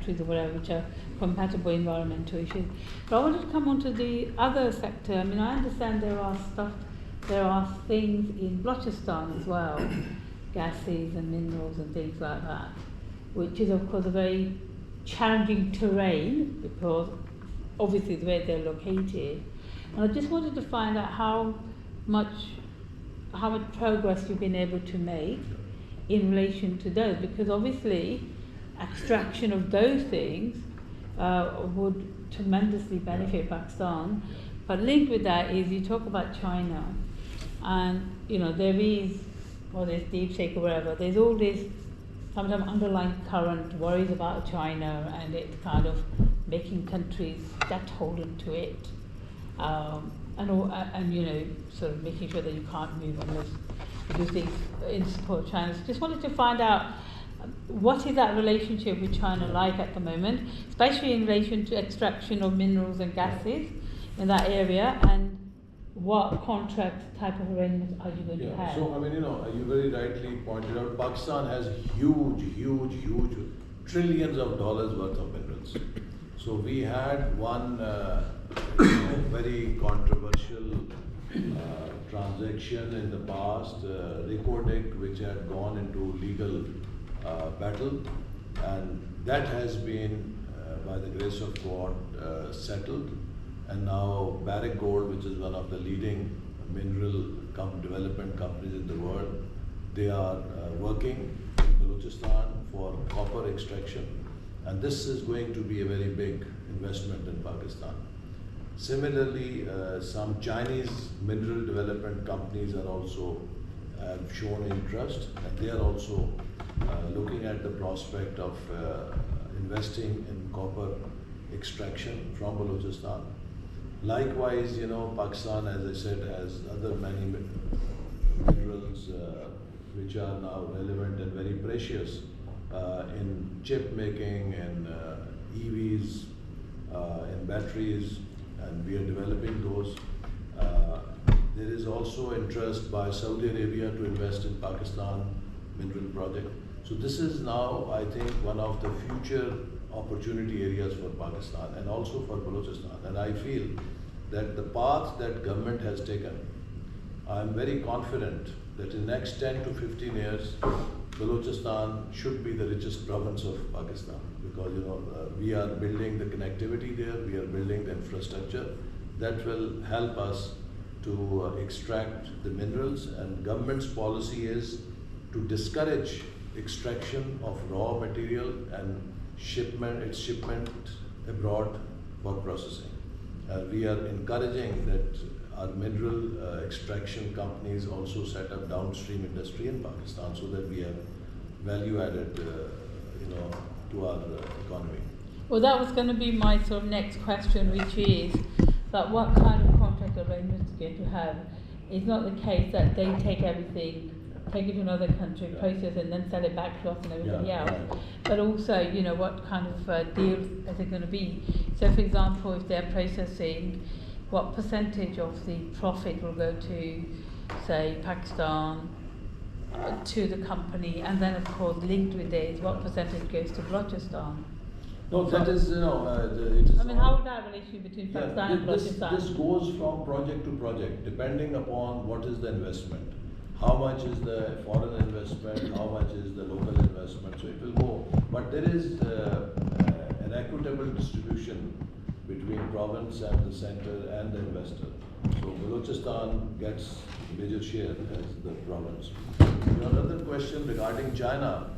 factories or whatever, which are compatible environmental issues. But I wanted to come on to the other sector. I mean, I understand there are things in Balochistan as well, gases and minerals and things like that, which is of course a very challenging terrain because obviously the way they're located. And I just wanted to find out how much progress you've been able to make in relation to those, because obviously extraction of those things would tremendously benefit Pakistan. But linked with that is you talk about China, and there is, whether it's deep state or whatever, there's all this sometimes underlying current worries about China and it kind of making countries debt-holden to it, and sort of making sure that you can't move unless you do things in support of China. So just wanted to find out what is that relationship with China like at the moment, especially in relation to extraction of minerals and gases in that area, and what contract type of arrangements are you going to have? So, I mean, you very rightly pointed out, Pakistan has huge trillions of dollars worth of minerals. So we had one very controversial transaction in the past, Recordec, which had gone into legal battle, and that has been, by the grace of God, settled. And now Barrick Gold, which is one of the leading mineral development companies in the world, they are working in Balochistan for copper extraction, and this is going to be a very big investment in Pakistan. Similarly, some Chinese mineral development companies are also have shown interest, and they are also looking at the prospect of investing in copper extraction from Balochistan. Likewise, Pakistan, as I said, has other many minerals which are now relevant and very precious in chip making and EVs, in batteries, and we are developing those. There is also interest by Saudi Arabia to invest in Pakistan mineral project. So this is now, I think, one of the future opportunity areas for Pakistan and also for Balochistan. And I feel that the path that government has taken, I am very confident that in the next 10 to 15 years, Balochistan should be the richest province of Pakistan, because we are building the connectivity there, we are building the infrastructure that will help us to extract the minerals, and government's policy is to discourage extraction of raw material and its shipment abroad for processing. We are encouraging that our mineral extraction companies also set up downstream industry in Pakistan so that we have value added to our economy. Well, that was going to be my sort of next question, which is that what kind of contract arrangements are going to have? It's not the case that they take everything, take it to another country, process it, and then sell it back to us and everybody else. Right. But also, what kind of deals are there going to be? So, for example, if they're processing, what percentage of the profit will go to, say, Pakistan, to the company, and then, of course, linked with this, what percentage goes to Balochistan? No, that is, it is. I mean, how would that relationship between Pakistan and Balochistan? This goes from project to project, depending upon what is the investment. How much is the foreign investment, how much is the local investment, so it will go. But there is an equitable distribution between province and the center and the investor. So Balochistan gets a major share as the province. Another question regarding China.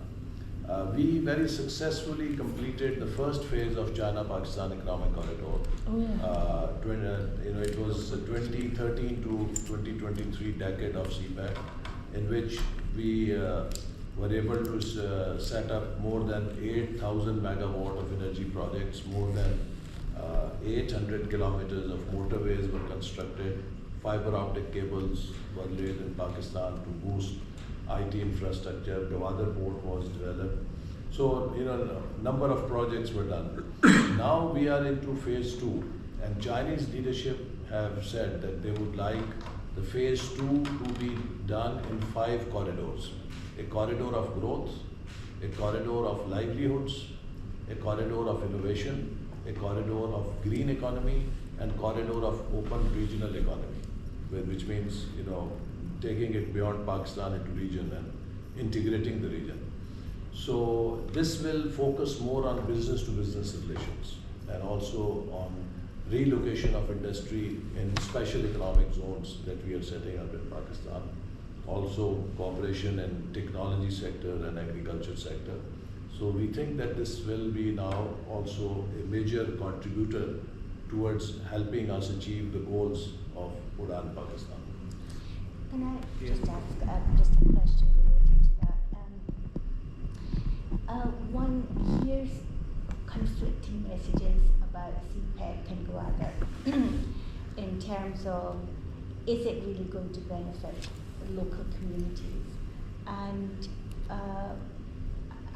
We very successfully completed the first phase of China-Pakistan Economic Corridor. Oh, yeah. It was 2013 to 2023 decade of CPEC, in which we were able to set up more than 8,000 megawatt of energy projects, more than 800 kilometers of motorways were constructed, fiber optic cables were laid in Pakistan to boost IT infrastructure, Gwadar port was developed. So, a number of projects were done. Now we are into phase 2, and Chinese leadership have said that they would like the phase 2 to be done in 5 corridors. A corridor of growth, a corridor of livelihoods, a corridor of innovation, a corridor of green economy, and corridor of open regional economy, which means, you know, taking it beyond Pakistan into region and integrating the region. So this will focus more on business to business relations and also on relocation of industry in special economic zones that we are setting up in Pakistan. Also cooperation in technology sector and agriculture sector. So we think that this will be now also a major contributor towards helping us achieve the goals of Udaan Pakistan. Can I just ask just a question related to that? One hears conflicting messages about CPEC and Gwadar in terms of, is it really going to benefit local communities? And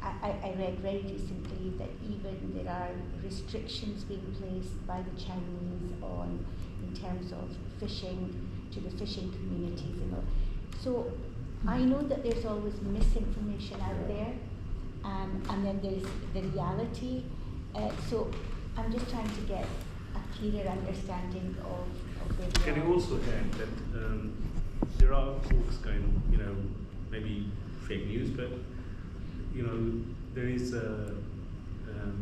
I read very recently that even there are restrictions being placed by the Chinese on, in terms of fishing, to the fishing communities and all. So I know that there's always misinformation out there, and then there's the reality. So I'm just trying to get a clearer understanding of where we are. Can you also add that there are folks going, you know, maybe fake news, but you know, there is a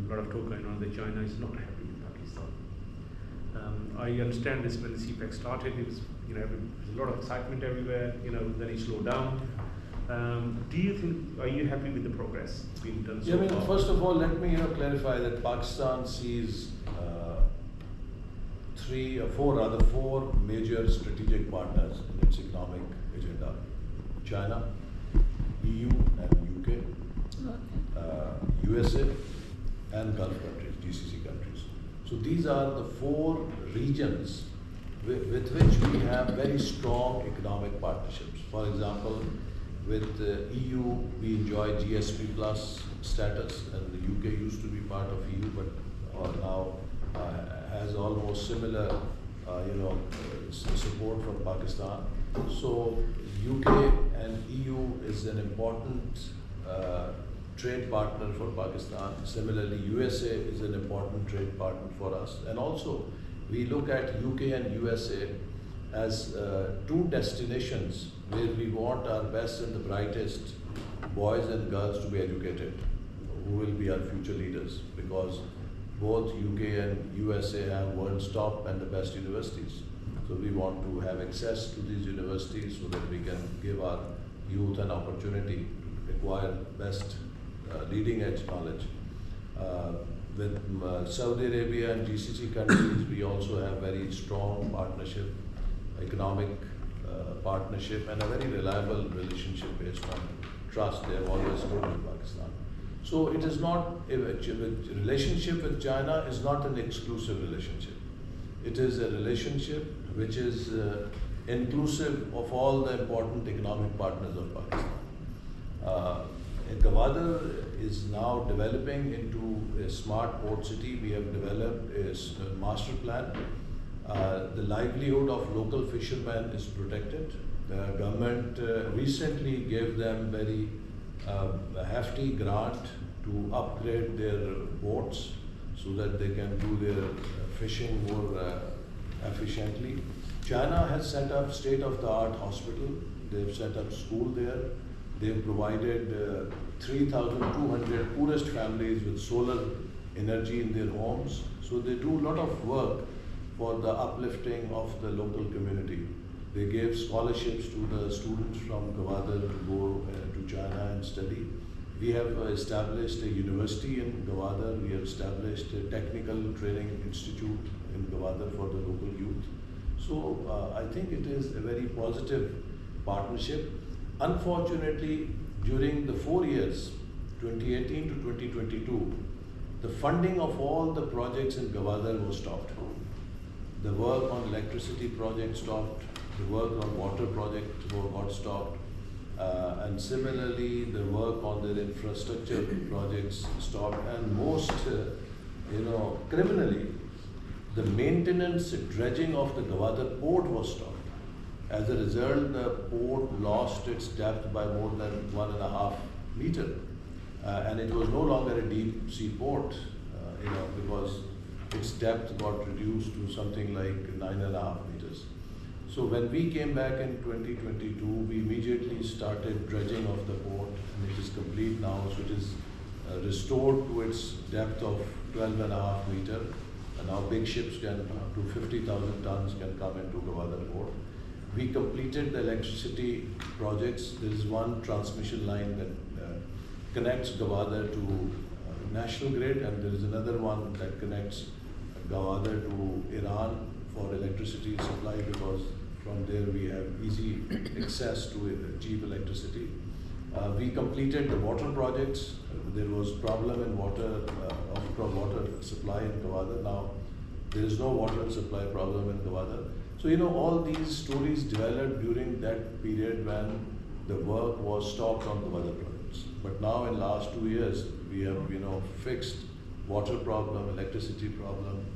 lot of talk going on that China is not happy with Pakistan. I understand this when the CPEC started, it was, you know, there was a lot of excitement everywhere, you know, then it slowed down. Do you think, are you happy with the progress being done so far? First of all, let me clarify that Pakistan sees four major strategic partners in its economic agenda: China, EU and UK, USA, and Gulf countries, GCC countries. So these are the four regions with which we have very strong economic partnerships. For example, with the EU, we enjoy GSP plus status, and the UK used to be part of EU, but now has almost similar, support from Pakistan. So UK and EU is an important trade partner for Pakistan. Similarly, USA is an important trade partner for us. And also, we look at UK and USA as two destinations where we want our best and the brightest boys and girls to be educated, who will be our future leaders, because both UK and USA have world's top and the best universities. So we want to have access to these universities so that we can give our youth an opportunity to acquire best leading edge knowledge. With Saudi Arabia and GCC countries, we also have very strong partnership, economic partnership, and a very reliable relationship based on trust. They have always stood in Pakistan. So it is not, a relationship with China is not an exclusive relationship. It is a relationship which is inclusive of all the important economic partners of Pakistan. Gwadar is now developing into a smart port city. We have developed a master plan. The livelihood of local fishermen is protected. The government recently gave them very hefty grant to upgrade their boats so that they can do their fishing more efficiently. China has set up state-of-the-art hospital. They've set up school there. They've provided 3,200 poorest families with solar energy in their homes. So they do a lot of work for the uplifting of the local community. They gave scholarships to the students from Gwadar to go to China and study. We have established a university in Gwadar. We have established a technical training institute in Gwadar for the local youth. So I think it is a very positive partnership. Unfortunately, during the 4 years, 2018 to 2022, the funding of all the projects in Gwadar was stopped. The work on electricity project stopped, the work on water project got stopped, and similarly the work on their infrastructure projects stopped, and most, criminally, the maintenance dredging of the Gwadar port was stopped. As a result, the port lost its depth by more than 1.5 meters. and it was no longer a deep sea port, because its depth got reduced to something like 9.5 meters. So when we came back in 2022, we immediately started dredging of the port, and it is complete now. So it is restored to its depth of 12.5 meter, and now big ships can up to 50,000 tons can come into Gwadar port. We completed the electricity projects. There is one transmission line that connects Gwadar to national grid, and there is another one that connects Gwadar to Iran for electricity supply, because from there we have easy access to cheap electricity. We completed the water projects. There was problem in water supply in Gwadar. Now there is no water supply problem in Gwadar. So all these stories developed during that period when the work was stopped on Gwadar projects. But now in last 2 years we have fixed water problem, electricity problem.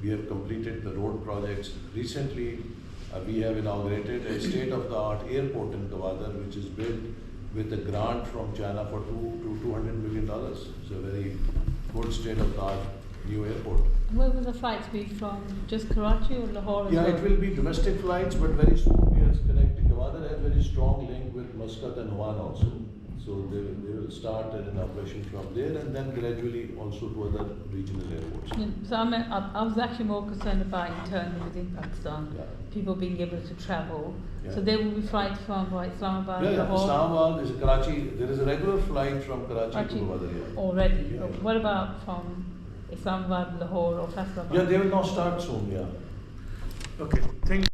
We have completed the road projects. Recently we have inaugurated a state-of-the-art airport in Gwadar, which is built with a grant from China for $200 million. It's a very good state-of-the-art new airport. Where will the flights be from? Just Karachi or Lahore as well? Yeah, it will be domestic flights, but very soon we are connecting. Gwadar has very strong link with Muscat and Oman also. So they will start an operation from there, and then gradually also to other regional airports. Yeah, so I was actually more concerned about internally within Pakistan, Yeah. people being able to travel. Yeah. So there will be flights from Islamabad, Yeah, Lahore Islamabad, is Karachi. There is a regular flight from Karachi Karachi to Gwadar. Yeah. already. Yeah. But what about from Islamabad, Lahore or Faisalabad? Yeah, they will now start soon. Yeah. Okay, thank